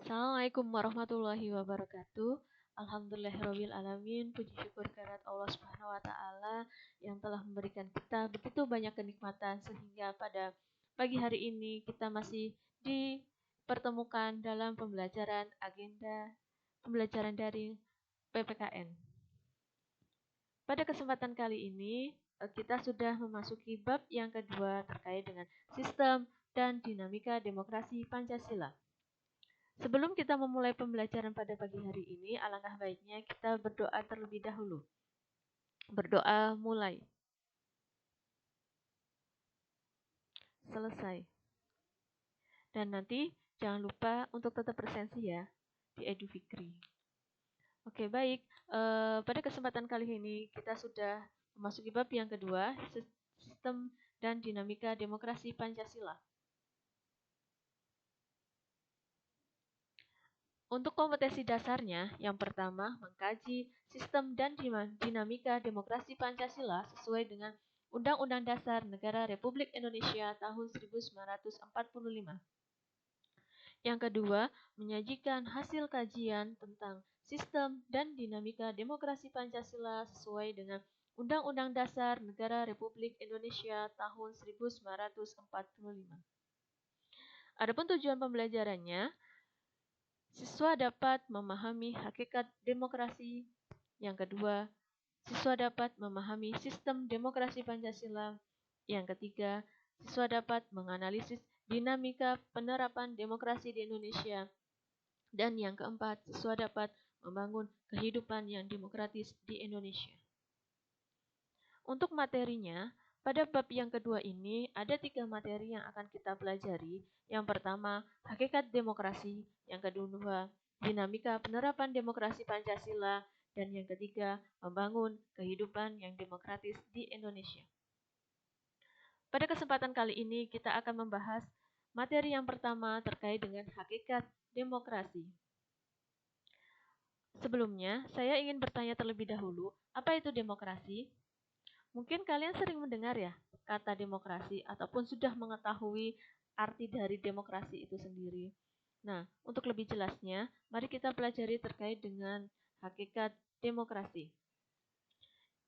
Assalamualaikum warahmatullahi wabarakatuh. Alhamdulillahirabbil alamin. Puji syukur kehadirat Allah Subhanahu wa taala yang telah memberikan kita begitu banyak kenikmatan sehingga pada pagi hari ini kita masih dipertemukan dalam pembelajaran agenda pembelajaran daring PPKN. Pada kesempatan kali ini kita sudah memasuki bab yang kedua terkait dengan sistem dan dinamika demokrasi Pancasila. Sebelum kita memulai pembelajaran pada pagi hari ini, alangkah baiknya kita berdoa terlebih dahulu. Berdoa mulai. Selesai. Dan nanti jangan lupa untuk tetap presensi ya di Edu Fikri. Oke, baik. Pada kesempatan kali ini kita sudah memasuki bab yang kedua, sistem dan dinamika demokrasi Pancasila. Untuk kompetensi dasarnya, yang pertama, mengkaji sistem dan dinamika demokrasi Pancasila sesuai dengan Undang-Undang Dasar Negara Republik Indonesia tahun 1945. Yang kedua, menyajikan hasil kajian tentang sistem dan dinamika demokrasi Pancasila sesuai dengan Undang-Undang Dasar Negara Republik Indonesia tahun 1945. Adapun tujuan pembelajarannya, siswa dapat memahami hakikat demokrasi. Yang kedua, siswa dapat memahami sistem demokrasi Pancasila. Yang ketiga, siswa dapat menganalisis dinamika penerapan demokrasi di Indonesia. Dan yang keempat, siswa dapat membangun kehidupan yang demokratis di Indonesia. Untuk materinya, pada bab yang kedua ini ada 3 materi yang akan kita pelajari. Yang pertama, hakikat demokrasi. Yang kedua, dinamika penerapan demokrasi Pancasila. Dan yang ketiga, membangun kehidupan yang demokratis di Indonesia. Pada kesempatan kali ini kita akan membahas materi yang pertama terkait dengan hakikat demokrasi. Sebelumnya, saya ingin bertanya terlebih dahulu, apa itu demokrasi? Mungkin kalian sering mendengar ya kata demokrasi ataupun sudah mengetahui arti dari demokrasi itu sendiri. Nah, untuk lebih jelasnya, mari kita pelajari terkait dengan hakikat demokrasi.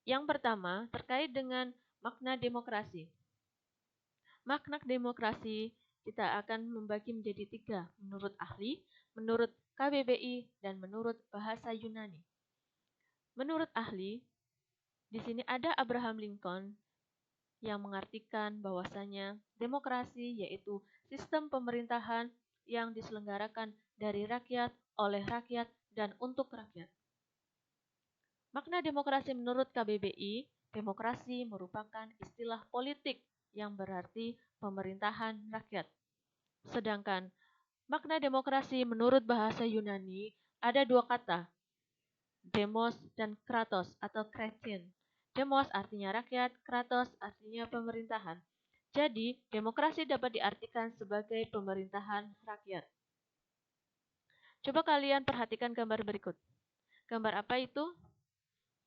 Yang pertama, terkait dengan makna demokrasi. Makna demokrasi kita akan membagi menjadi 3, menurut ahli, menurut KBBI, dan menurut bahasa Yunani. Menurut ahli, di sini ada Abraham Lincoln yang mengartikan bahwasanya demokrasi yaitu sistem pemerintahan yang diselenggarakan dari rakyat, oleh rakyat, dan untuk rakyat. Makna demokrasi menurut KBBI, demokrasi merupakan istilah politik yang berarti pemerintahan rakyat. Sedangkan makna demokrasi menurut bahasa Yunani ada 2 kata, demos dan kratos atau kretin. Demos artinya rakyat, kratos artinya pemerintahan. Jadi, demokrasi dapat diartikan sebagai pemerintahan rakyat. Coba kalian perhatikan gambar berikut. Gambar apa itu?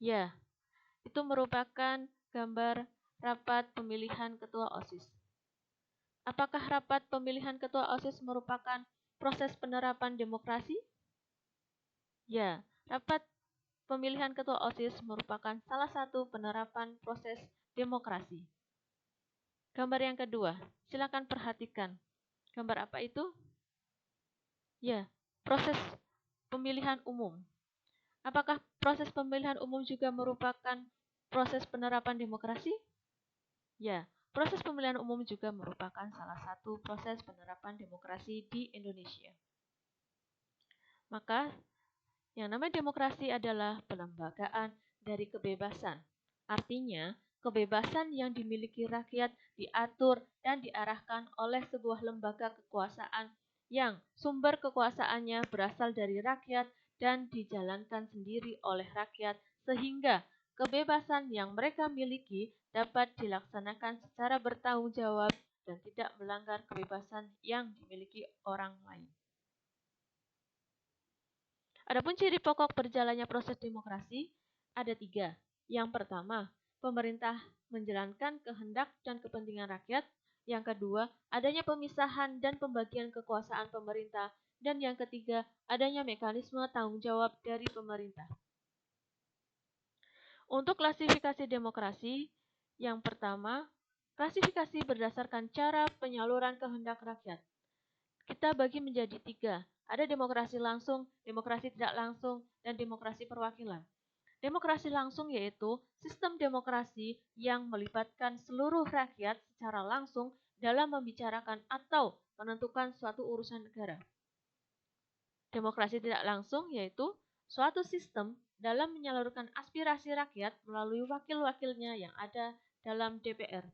Ya, itu merupakan gambar rapat pemilihan ketua OSIS. Apakah rapat pemilihan ketua OSIS merupakan proses penerapan demokrasi? Ya, rapat pemilihan ketua OSIS merupakan salah satu penerapan proses demokrasi. Gambar yang kedua, silakan perhatikan. Gambar apa itu? Ya, proses pemilihan umum. Apakah proses pemilihan umum juga merupakan proses penerapan demokrasi? Ya, proses pemilihan umum juga merupakan salah satu proses penerapan demokrasi di Indonesia. Maka, yang namanya demokrasi adalah pelembagaan dari kebebasan. Artinya, kebebasan yang dimiliki rakyat diatur dan diarahkan oleh sebuah lembaga kekuasaan yang sumber kekuasaannya berasal dari rakyat dan dijalankan sendiri oleh rakyat sehingga kebebasan yang mereka miliki dapat dilaksanakan secara bertanggung jawab dan tidak melanggar kebebasan yang dimiliki orang lain. Adapun ciri pokok berjalannya proses demokrasi ada 3. Yang pertama, pemerintah menjalankan kehendak dan kepentingan rakyat. Yang kedua, adanya pemisahan dan pembagian kekuasaan pemerintah. Dan yang ketiga, adanya mekanisme tanggung jawab dari pemerintah. Untuk klasifikasi demokrasi, yang pertama, klasifikasi berdasarkan cara penyaluran kehendak rakyat. Kita bagi menjadi 3. Ada demokrasi langsung, demokrasi tidak langsung, dan demokrasi perwakilan. Demokrasi langsung yaitu sistem demokrasi yang melibatkan seluruh rakyat secara langsung dalam membicarakan atau menentukan suatu urusan negara. Demokrasi tidak langsung yaitu suatu sistem dalam menyalurkan aspirasi rakyat melalui wakil-wakilnya yang ada dalam DPR.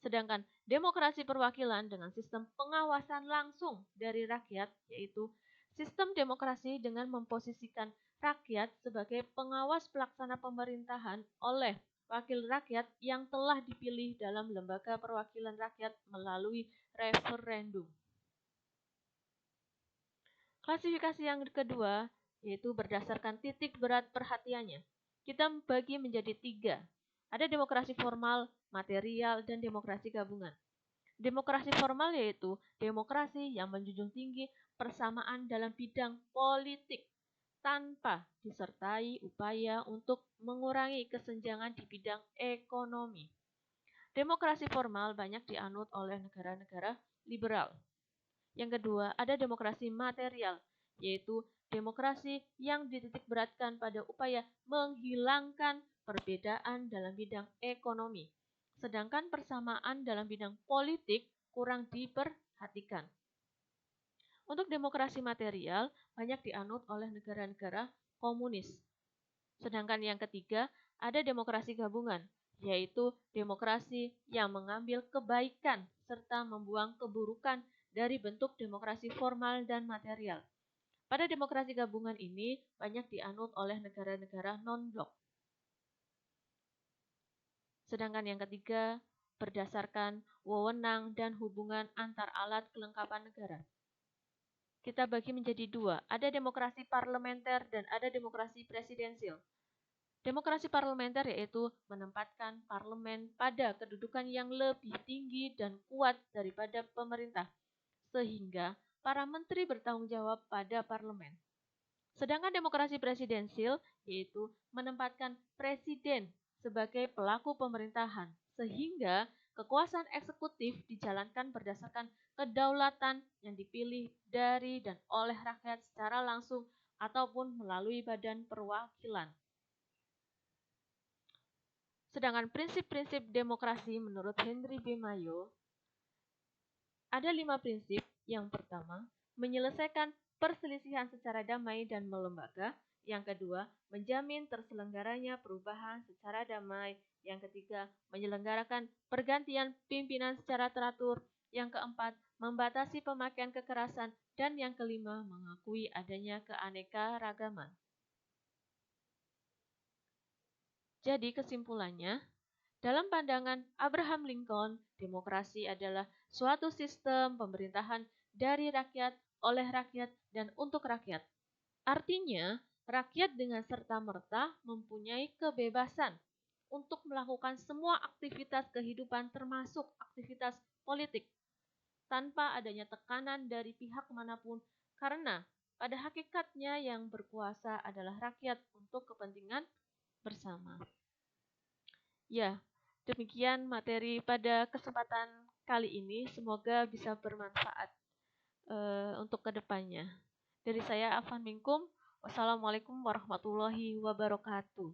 Sedangkan demokrasi perwakilan dengan sistem pengawasan langsung dari rakyat, yaitu sistem demokrasi dengan memposisikan rakyat sebagai pengawas pelaksana pemerintahan oleh wakil rakyat yang telah dipilih dalam lembaga perwakilan rakyat melalui referendum. Klasifikasi yang kedua, yaitu berdasarkan titik berat perhatiannya. Kita bagi menjadi 3. Ada demokrasi formal, material, dan demokrasi gabungan. Demokrasi formal yaitu demokrasi yang menjunjung tinggi persamaan dalam bidang politik tanpa disertai upaya untuk mengurangi kesenjangan di bidang ekonomi. Demokrasi formal banyak dianut oleh negara-negara liberal. Yang kedua, ada demokrasi material, yaitu demokrasi yang dititikberatkan pada upaya menghilangkan perbedaan dalam bidang ekonomi, sedangkan persamaan dalam bidang politik kurang diperhatikan. Untuk demokrasi material, banyak dianut oleh negara-negara komunis. Sedangkan yang ketiga, ada demokrasi gabungan, yaitu demokrasi yang mengambil kebaikan serta membuang keburukan dari bentuk demokrasi formal dan material. Pada demokrasi gabungan ini banyak dianut oleh negara-negara non-blok. Sedangkan yang ketiga, berdasarkan wewenang dan hubungan antar alat kelengkapan negara. Kita bagi menjadi 2, ada demokrasi parlementer dan ada demokrasi presidensil. Demokrasi parlementer yaitu menempatkan parlemen pada kedudukan yang lebih tinggi dan kuat daripada pemerintah, sehingga para menteri bertanggung jawab pada parlemen. Sedangkan demokrasi presidensil yaitu menempatkan presiden sebagai pelaku pemerintahan, sehingga kekuasaan eksekutif dijalankan berdasarkan kedaulatan yang dipilih dari dan oleh rakyat secara langsung ataupun melalui badan perwakilan. Sedangkan prinsip-prinsip demokrasi menurut Henry B. Mayo, ada 5 prinsip. Yang pertama, menyelesaikan perselisihan secara damai dan melembaga. Yang kedua, menjamin terselenggaranya perubahan secara damai. Yang ketiga, menyelenggarakan pergantian pimpinan secara teratur. Yang keempat, membatasi pemakaian kekerasan. Dan yang kelima, mengakui adanya keanekaragaman. Jadi kesimpulannya, dalam pandangan Abraham Lincoln, demokrasi adalah suatu sistem pemerintahan dari rakyat, oleh rakyat, dan untuk rakyat. Artinya, rakyat dengan serta-merta mempunyai kebebasan untuk melakukan semua aktivitas kehidupan termasuk aktivitas politik, tanpa adanya tekanan dari pihak manapun, karena pada hakikatnya yang berkuasa adalah rakyat untuk kepentingan bersama. Ya, demikian materi pada kesempatan kali ini. Semoga bisa bermanfaat untuk kedepannya. Dari saya, Afan Minkum. Wassalamualaikum warahmatullahi wabarakatuh.